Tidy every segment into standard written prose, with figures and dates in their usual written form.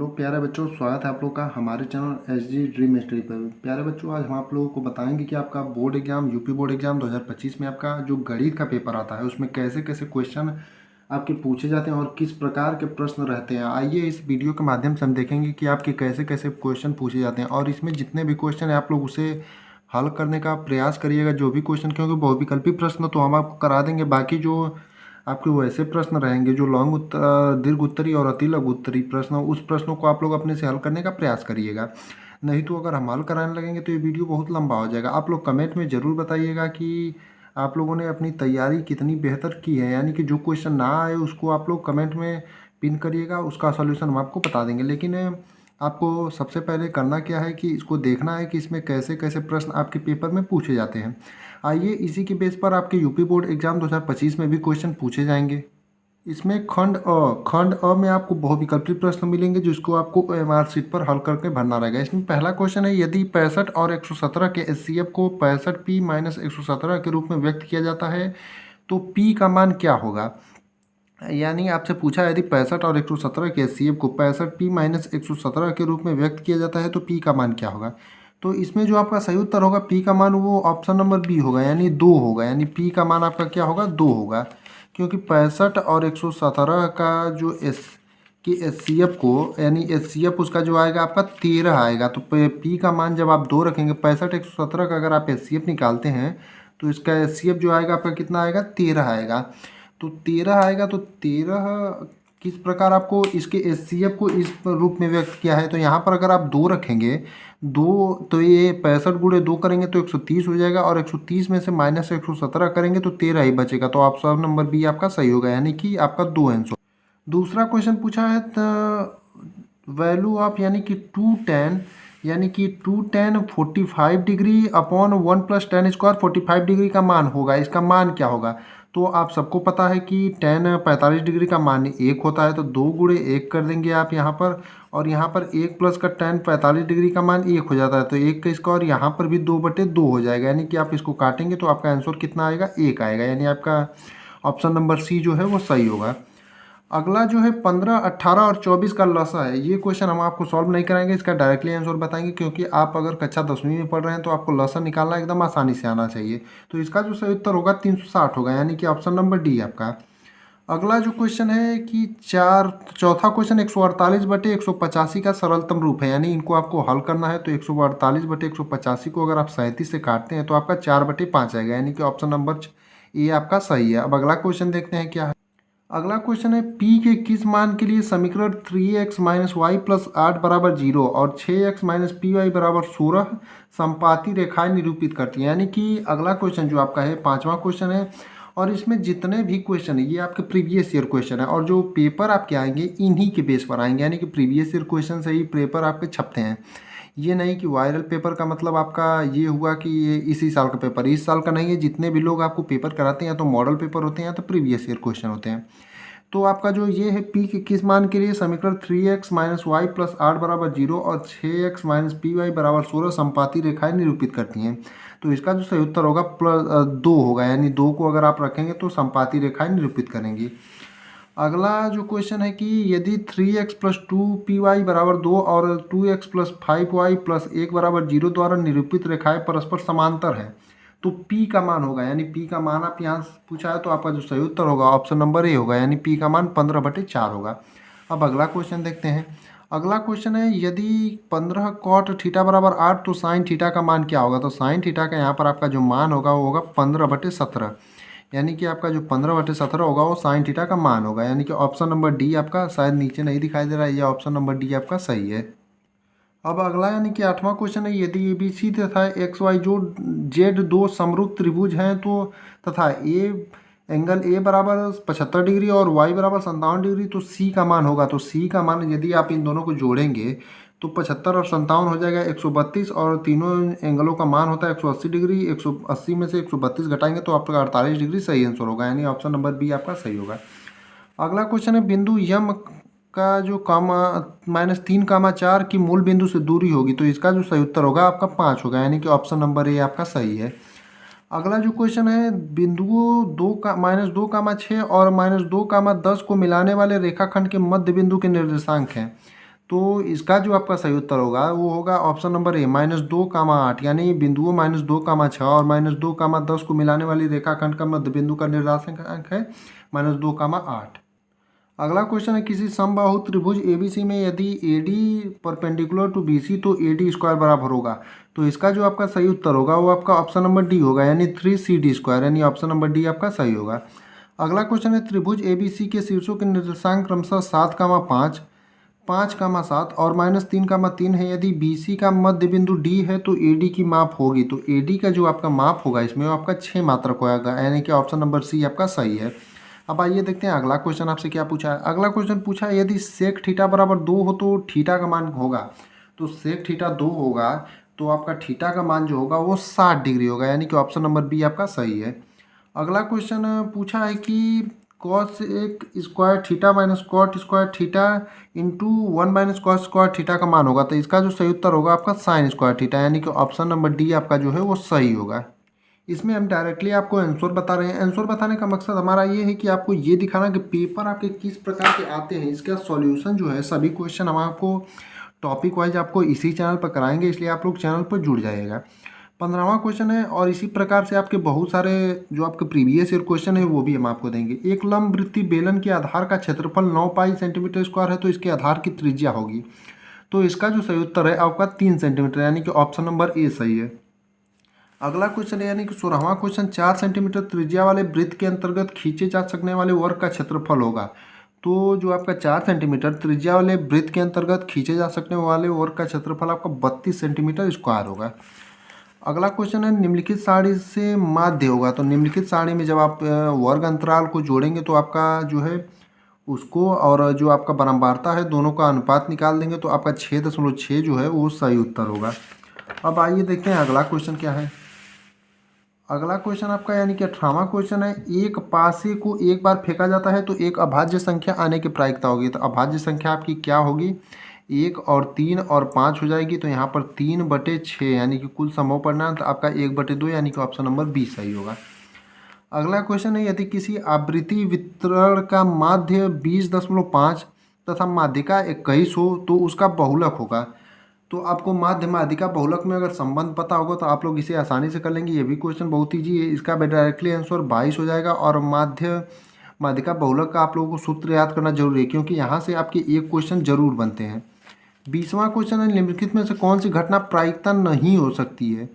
प्यारे बच्चों, स्वागत है आप लोग का हमारे channel S G dream study पर। प्यारे बच्चों, आज हम आप लोगों को बताएंगे कि आपका board exam UP board exam 2025 में आपका जो गणित का पेपर आता है उसमें कैसे कैसे क्वेश्चन आपके पूछे जाते हैं और किस प्रकार के प्रश्न रहते हैं। आइए इस वीडियो के माध्यम से हम देखेंगे कि आपके कैसे कैसे क्वेश्चन पूछे जाते हैं और इसमें जितने भी क्वेश्चन हैं आप लोग उसे हल करने का प्रयास करिएगा। जो भी क्वेश्चन, क्योंकि बहुविकल्पी प्रश्न तो हम आपको करा देंगे, बाकी जो आपके वैसे प्रश्न रहेंगे जो लॉन्ग दीर्घ उत्तरी और अति लघु उत्तरी प्रश्न, उस प्रश्नों को आप लोग अपने से हल करने का प्रयास करिएगा। नहीं तो अगर हम हल कराने लगेंगे तो ये वीडियो बहुत लंबा हो जाएगा। आप लोग कमेंट में ज़रूर बताइएगा कि आप लोगों ने अपनी तैयारी कितनी बेहतर की है, यानी कि जो क्वेश्चन ना आए उसको आप लोग कमेंट में पिन करिएगा, उसका सॉल्यूशन हम आपको बता देंगे। लेकिन आपको सबसे पहले करना क्या है कि इसको देखना है कि इसमें कैसे कैसे प्रश्न आपके पेपर में पूछे जाते हैं। आइए इसी के बेस पर आपके यूपी बोर्ड एग्जाम 2025 में भी क्वेश्चन पूछे जाएंगे। इसमें खंड अ में आपको बहुविकल्पी प्रश्न मिलेंगे जिसको आपको ओएमआर शीट पर हल करके भरना रहेगा। इसमें पहला क्वेश्चन है, यदि 65 और 117 के एचसीएफ को 65p माइनस 117 के रूप में व्यक्त किया जाता है तो p का मान क्या होगा। यानी आपसे पूछा है, यदि 65 और 117 के एचसीएफ को 65p माइनस 117 के रूप में व्यक्त किया जाता है तो p का मान क्या होगा। तो इसमें जो आपका सही उत्तर होगा p का मान वो ऑप्शन नंबर बी होगा, यानी 2 होगा। यानी p का मान आपका क्या होगा, 2 होगा, क्योंकि 65 और 117 का जो एचसीएफ को, यानी एचसीएफ उसका जो आएगा आपका 13 आएगा। तो p का मान जब आप 2 रखेंगे, 65 117 का अगर आप एचसीएफ निकालते हैं तो इसका एचसीएफ जो आएगा आपका कितना आएगा, 13 आएगा। तो 13 आएगा, तो 13 किस प्रकार आपको इसके एचसीएफ को इस रूप में व्यक्त किया है। तो यहाँ पर अगर आप 2 रखेंगे, 2 तो ये 65 गुणे 2 करेंगे तो 130 हो जाएगा, और 130 में से माइनस 117 करेंगे तो 13 ही बचेगा। तो ऑप्शन नंबर बी आपका सही होगा, यानी कि आपका 2 आंसर। दूसरा क्वेश्चन पूछा है वैल्यू ऑफ, यानी कि 2tan, यानी कि 2tan 45 degree upon 1 + tan square 45 degree का मान होगा। इसका मान क्या होगा। तो आप सबको पता है कि tan 45 डिग्री का मान 1 होता है, तो 2 गुणे 1 कर देंगे आप यहाँ पर, और यहाँ पर 1 प्लस का tan 45 डिग्री का मान 1 हो जाता है, तो 1 का स्क्वायर यहाँ पर भी 2/2 हो जाएगा। यानी कि आप इसको काटेंगे तो आपका आंसर कितना आएगा, 1 आएगा। यानी आपका ऑप्शन नंबर सी जो है वो सही होगा। अगला जो है 15, 18 और 24 का लसा है। ये क्वेश्चन हम आपको सॉल्व नहीं कराएंगे, इसका डायरेक्टली आंसर बताएंगे, क्योंकि आप अगर कक्षा 10वीं में पढ़ रहे हैं तो आपको लसा निकालना एकदम आसानी से आना चाहिए। तो इसका जो सही उत्तर होगा 360 होगा, यानी कि ऑप्शन नंबर डी आपका। अगला जो क्वेश्चन है कि चौथा क्वेश्चन 148/185 का सरलतम रूप है, यानी इनको आपको हल करना है। तो 148/185 को अगर आप 37 से काटते हैं तो आपका 4/5 आएगा, यानी कि ऑप्शन नंबर ए आपका सही है। अब अगला क्वेश्चन देखते हैं क्या है। अगला क्वेश्चन है, p के किस मान के लिए समीकरण 3x - y + 8 = 0 और 6x - py = 16 संपाती रेखाएं निरूपित करती हैं। यानी कि अगला क्वेश्चन जो आपका है 5वां क्वेश्चन है, और इसमें जितने भी क्वेश्चन है ये आपके प्रीवियस ईयर क्वेश्चन है, और जो पेपर आपके आएंगे इन्हीं के बेस पर आएंगे, यानी कि प्रीवियस ईयर क्वेश्चन से ही पेपर आपके छपते हैं। ये नहीं कि वायरल पेपर का मतलब आपका ये हुआ कि ये इसी साल का पेपर, इस साल का नहीं है। जितने भी लोग आपको पेपर कराते हैं या तो मॉडल पेपर होते हैं या तो प्रीवियस ईयर क्वेश्चन होते हैं। तो आपका जो ये है, p के किस मान के लिए समीकरण 3x - y + 8 = 0 और 6x - py = 16 संपाती रेखाएं निरूपित करती हैं। तो इसका जो सही उत्तर होगा +2 होगा, यानी 2 को अगर आप रखेंगे तो संपाती रेखाएं निरूपित करेंगी। अगला जो क्वेश्चन है कि यदि 3x + 2py = 2 और 2x + 5y + 1 = 0 द्वारा निरूपित रेखाएं परस्पर समांतर हैं तो p का मान होगा, यानी p का मान आप यहाँ पूछा है तो आपका जो सही उत्तर होगा ऑप्शन नंबर ए होगा, यानी p का मान 15/4 होगा। अब अगला क्वेश्चन देखते हैं। अगला क्वेश्चन है, यदि 15 cot θ = 8 तो sin θ का मान क्या होगा। तो sin θ का यहाँ पर आपका जो मान होगा वो होगा 15/17, यानी कि आपका जो 15/17 होगा वो sin θ का मान होगा, यानी कि ऑप्शन नंबर डी आपका, शायद नीचे नहीं दिखाई दे रहा है, यह ऑप्शन नंबर डी आपका सही है। अब अगला यानी कि 8वां क्वेश्चन है, यदि ABC तथा XYZ 2 समरूप त्रिभुज हैं तो तथा एंगल A = 75 डिग्री और Y = 57 डिग्री, तो C का मान होगा। तो C का मान यदि आप इन दोनों को जोड़ेंगे तो 75 और 57 हो जाएगा 132, और तीनों एंगलों का मान होता है 180 डिग्री। 180 में से 132 घटाएंगे तो आपका 48 डिग्री सही आंसर होगा, यानी ऑप्शन नंबर बी आपका सही होगा। अगला क्वेश्चन है, बिंदु यम का जो -3, 4 की मूल बिंदु से दूरी होगी, तो इसका जो सही उत्तर होगा आपका 5 होगा, यानी कि ऑप्शन नंबर ए आपका सही है। अगला जो क्वेश्चन है, बिंदुओं -2, 6 और -2, 10 को मिलाने वाले रेखाखंड के मध्य बिंदु के निर्देशांक हैं। तो इसका जो आपका सही उत्तर होगा वो होगा ऑप्शन नंबर ए -2, 8, यानी बिंदुओं -2, 6 और -2, 10 को मिलाने वाली रेखाखंड का मध्य बिंदु का निर्देशांक है -2, 8। अगला क्वेश्चन है किसी समबाहु त्रिभुज एबीसी में यदि AD परपेंडिकुलर टू BC तो AD² बराबर होगा। तो इसका जो आपका सही उत्तर होगा वो आपका ऑप्शन नंबर डी होगा, यानी 3CD², यानी ऑप्शन नंबर डी आपका सही होगा। अगला क्वेश्चन है त्रिभुज ABC के शीर्षों के निर्देशांक क्रमशः 7, 5, 5, 7 और -3, 3 है। यदि BC का मध्य बिंदु D है तो AD की माप होगी। तो AD का जो आपका माप होगा इसमें वो आपका 6 मात्रक होगा, यानी कि ऑप्शन नंबर सी आपका सही है। अब आइए देखते हैं अगला क्वेश्चन आपसे क्या पूछा है। अगला क्वेश्चन पूछा है यदि सेक थीटा बराबर 2 हो तो थीटा का मान होगा। तो सेक थीटा 2 होगा तो आपका थीटा का मान जो होगा वो 60 डिग्री होगा, यानी कि ऑप्शन नंबर बी आपका सही है। अगला क्वेश्चन पूछा है कि कॉस एक square theta minus cot square theta into 1 minus cos square theta का मान होगा। तो इसका जो सही उत्तर होगा आपका साइन स्क्वायर थीटा, यानी कि ऑप्शन नंबर डी आपका जो है वो सही होगा। इसमें हम डायरेक्टली आपको आंसर बता रहे हैं। आंसर बताने का मकसद हमारा ये है कि आपको ये दिखाना कि पेपर आपके किस प्रकार के आते हैं, इसका सॉल्यूशन जो है सभी क्वेश्चन हम आपको टॉपिक वाइज आपको इसी चैनल पर कराएंगे, इसलिए आप लोग चैनल पर जुड़ जाइएगा। 15वां क्वेश्चन है और इसी प्रकार से आपके बहुत सारे जो आपके प्रीवियस ईयर क्वेश्चन है वो भी हम आपको देंगे। एक लंब वृत्तीय बेलन के आधार का क्षेत्रफल 9 पाई सेंटीमीटर स्क्वायर है तो इसके आधार की त्रिज्या होगी। तो इसका जो सही उत्तर है आपका 3 सेंटीमीटर, यानी कि ऑप्शन नंबर ए सही है। अगला क्वेश्चन है यानी कि 16वां क्वेश्चन 4 सेंटीमीटर त्रिज्या वाले वृत्त के अंतर्गत खींचे जा सकने वाले वर्ग का क्षेत्रफल होगा। तो जो आपका 4 सेंटीमीटर त्रिज्या वाले वृत्त के अंतर्गत खींचे जा सकने वाले वर्ग का क्षेत्रफल आपका 32 सेंटीमीटर स्क्वायर होगा। अगला क्वेश्चन है निम्नलिखित सारणी से माध्य होगा। तो निम्नलिखित सारणी में जब आप वर्ग अंतराल को जोड़ेंगे तो आपका जो है उसको और जो आपका बारंबारता है दोनों का अनुपात निकाल देंगे तो आपका 6.6 जो है वो सही उत्तर होगा। अब आइए देखते हैं अगला क्वेश्चन क्या है। अगला क्वेश्चन आपका यानी कि 18वां क्वेश्चन है एक पासे को एक बार फेंका जाता है तो एक अभाज्य संख्या आने की प्रायिकता होगी। तो अभाज्य संख्या आपकी क्या होगी, 1 और 3 और 5 हो जाएगी। तो यहाँ पर 3/6 यानी कि कुल संभव परिणाम तो आपका 1/2 यानी कि ऑप्शन नंबर बी सही होगा। अगला क्वेश्चन है यदि किसी आवृत्ति वितरण का माध्य 20.5 तथा माध्यिका 21 हो तो उसका बहुलक होगा। तो आपको माध्य माध्यिका बहुलक में अगर संबंध पता होगा तो आप लोग इसे आसानी से कर लेंगे। ये भी क्वेश्चन बहुत ईजी है, इसका डायरेक्टली आंसर 22 हो जाएगा। और माध्य माध्यिका बहुलक का आप लोगों को सूत्र याद करना जरूरी है क्योंकि यहाँ से आपके एक क्वेश्चन जरूर बनते हैं। 20वां क्वेश्चन है निम्नलिखित में से कौन सी घटना प्रायिकता नहीं हो सकती है,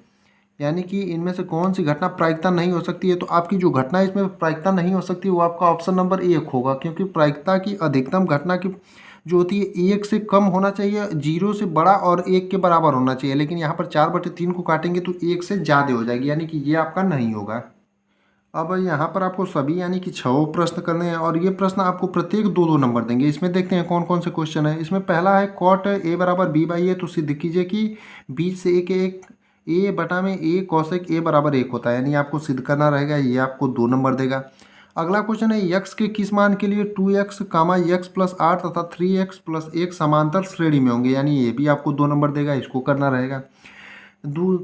यानी कि इनमें से कौन सी घटना प्रायिकता नहीं हो सकती है। तो आपकी जो घटना इसमें प्रायिकता नहीं हो सकती वो आपका ऑप्शन नंबर 1 होगा, क्योंकि प्रायिकता की अधिकतम घटना की जो होती है 1 से कम होना चाहिए, 0 से बड़ा और 1 के बराबर होना चाहिए। लेकिन यहाँ पर 4/3 को काटेंगे तो 1 से ज़्यादा हो जाएगी, यानी कि ये आपका नहीं होगा। अब यहाँ पर आपको सभी यानी कि 6 प्रश्न करने हैं और ये प्रश्न आपको प्रत्येक 2-2 नंबर देंगे। इसमें देखते हैं कौन कौन से क्वेश्चन है। इसमें पहला है कॉट A बराबर B/A, तो सिद्ध कीजिए कि बीच से एक A बटा में A कॉसेक A बराबर 1 होता है, यानी आपको सिद्ध करना रहेगा। ये आपको 2 नंबर देगा। अगला क्वेश्चन है यक्स के किस मान के लिए 2x, x+8 तथा 3x+1 समांतर श्रेणी में होंगे, यानी ये भी आपको 2 नंबर देगा, इसको करना रहेगा।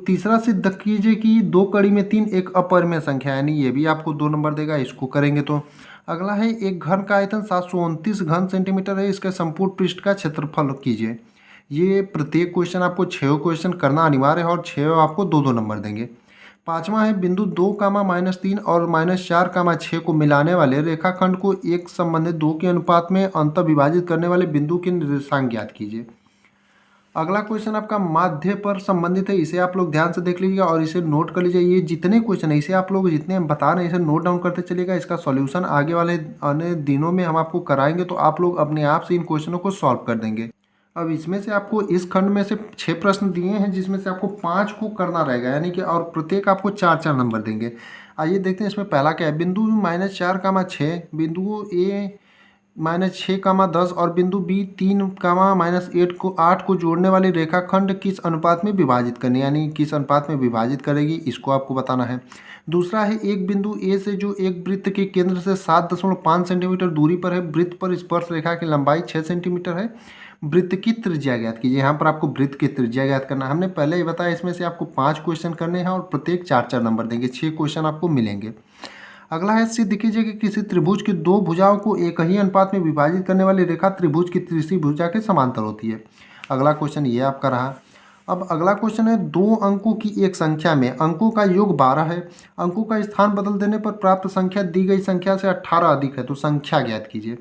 तीसरा सिद्ध कीजिए कि 2 कड़ी में 3 एक अपरिमेय संख्या, यानी ये भी आपको 2 नंबर देगा, इसको करेंगे तो। अगला है एक घन का आयतन 729 घन सेंटीमीटर है, इसके संपूर्ण पृष्ठ का क्षेत्रफल कीजिए। ये प्रत्येक क्वेश्चन आपको 6 क्वेश्चन करना अनिवार्य है और 6 आपको 2-2 नंबर देंगे। 5वां है बिंदु 2, -3 और -4, 6 को मिलाने वाले रेखाखंड को एक संबंधित 2 के अनुपात में अंतर विभाजित करने वाले बिंदु के निर्देशांक ज्ञात कीजिए। अगला क्वेश्चन आपका माध्य पर संबंधित है, इसे आप लोग ध्यान से देख लीजिएगा और इसे नोट कर लीजिए। ये जितने क्वेश्चन है इसे आप लोग जितने हम बता रहे हैं इसे नोट डाउन करते चलिएगा। इसका सॉल्यूशन आगे वाले आने दिनों में हम आपको कराएंगे तो आप लोग अपने आप से इन क्वेश्चनों को सॉल्व कर देंगे। अब इसमें से आपको इस खंड में से 6 प्रश्न दिए हैं जिसमें से आपको 5 को करना रहेगा, यानी कि और प्रत्येक आपको 4-4 नंबर देंगे। आइए देखते हैं इसमें पहला क्या है। बिंदु -4, बिंदु A -6, 10 और बिंदु B 3, -8 को जोड़ने वाली रेखाखंड किस अनुपात में विभाजित करनी, यानी किस अनुपात में विभाजित करेगी, इसको आपको बताना है। दूसरा है एक बिंदु A से जो एक वृत्त के केंद्र से 7.5 सेंटीमीटर दूरी पर है, वृत्त पर स्पर्श रेखा की लंबाई 6 सेंटीमीटर है, वृत्त की त्रिज्या ज्ञात कीजिए। यहाँ पर आपको वृत्त की त्रिज्या ज्ञात करना है। हमने पहले ही बताया इसमें से आपको 5 क्वेश्चन करने हैं और प्रत्येक 4-4 नंबर देंगे, 6 क्वेश्चन आपको मिलेंगे। अगला है सिद्ध कीजिए कि किसी त्रिभुज की दो भुजाओं को एक ही अनुपात में विभाजित करने वाली रेखा त्रिभुज की तीसरी भुजा के समांतर होती है। अगला क्वेश्चन ये आपका रहा। अब अगला क्वेश्चन है, दो अंकों की एक संख्या में अंकों का योग 12 है, अंकों का स्थान बदल देने पर प्राप्त संख्या दी गई संख्या से 18 अधिक है, तो संख्या ज्ञात कीजिए।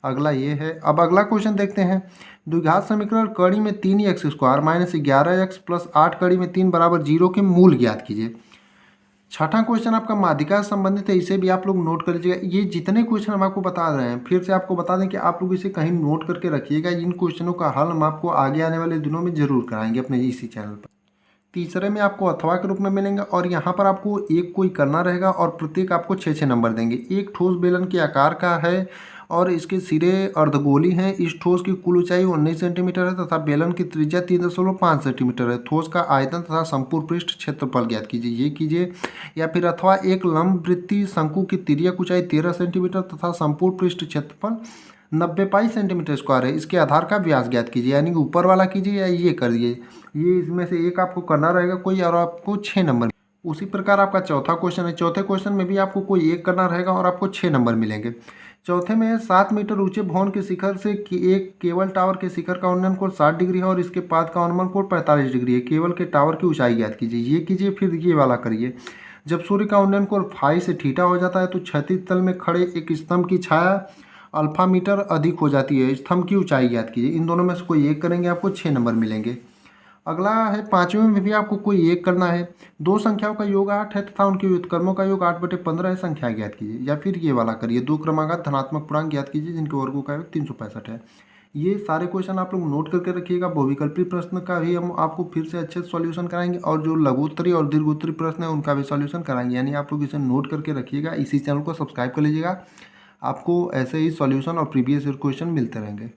अगला ये है। अब अगला क्वेश्चन देखते हैं। द्विघात समीकरण कड़ी में 3x² माइनस 11x प्लस 8 कड़ी में 3 बराबर 0 के मूल ज्ञात कीजिए। छठा क्वेश्चन आपका माध्यिका से संबंधित है, इसे भी आप लोग नोट कर लीजिएगा। ये जितने क्वेश्चन हम आपको बता रहे हैं, फिर से आपको बता दें कि आप लोग इसे कहीं नोट करके रखिएगा। इन क्वेश्चनों का हल हम आपको आगे आने वाले दिनों में जरूर कराएंगे अपने इसी चैनल पर। तीसरे में आपको अथवा के रूप में मिलेंगे और यहाँ पर आपको एक कोई करना रहेगा और प्रत्येक आपको 6-6 नंबर देंगे। एक ठोस बेलन के आकार का है और इसके सिरे अर्धगोली हैं। इस ठोस की कुल ऊंचाई 19 सेंटीमीटर है तथा बेलन की त्रिज्या 3.5 सेंटीमीटर है। ठोस का आयतन तथा संपूर्ण पृष्ठ क्षेत्रफल ज्ञात कीजिए, ये कीजिए। या फिर अथवा एक लंब वृत्तीय शंकु की तिर्यक ऊंचाई 13 सेंटीमीटर तथा संपूर्ण पृष्ठ क्षेत्रफल 90 पाई सेंटीमीटर स्क्वायर है, इसके आधार का व्यास ज्ञात कीजिए। यानी कि ऊपर वाला कीजिए या ये करिए, ये इसमें से एक आपको करना रहेगा कोई और आपको 6 नंबर। उसी प्रकार आपका चौथा क्वेश्चन है। चौथे क्वेश्चन में भी आपको कोई एक करना रहेगा और आपको 6 नंबर मिलेंगे। चौथे में 7 मीटर ऊंचे भवन के शिखर से एक केबल टावर के शिखर का उन्नयन कोण 60 डिग्री है और इसके पाद का अनुमान कोण 45 डिग्री है। केबल के टावर की ऊंचाई ज्ञात कीजिए, ये कीजिए। फिर ये वाला करिए। जब सूर्य का उन्नयन कोण फाई से थीटा हो जाता है तो क्षैतिज तल में खड़े एक स्तंभ की छाया अल्फा मीटर अधिक हो जाती है। स्तंभ की ऊंचाई ज्ञात कीजिए। इन दोनों में से कोई एक करेंगे, आपको 6 नंबर मिलेंगे। अगला है पांचवें में भी आपको कोई एक करना है। दो संख्याओं का योग 8 है तथा उनके व्युत्क्रमों का योग 8/15 है, संख्या ज्ञात कीजिए। या फिर ये वाला करिए, दो क्रमागत धनात्मक पूर्णांक ज्ञात कीजिए जिनके वर्गों का योग 365 है। ये सारे क्वेश्चन आप लोग नोट करके रखिएगा। बहुविकल्पी प्रश्न का भी हम आपको फिर से अच्छे सॉल्यूशन कराएंगे और जो लघुत्तरी और दीर्घोत्तरी प्रश्न है उनका भी सॉल्यूशन कराएंगे। यानी आप लोग इसे नोट करके रखिएगा। इसी चैनल को सब्सक्राइब कर लीजिएगा, आपको ऐसे ही सॉल्यूशन और प्रीवियस ईयर क्वेश्चन मिलते रहेंगे।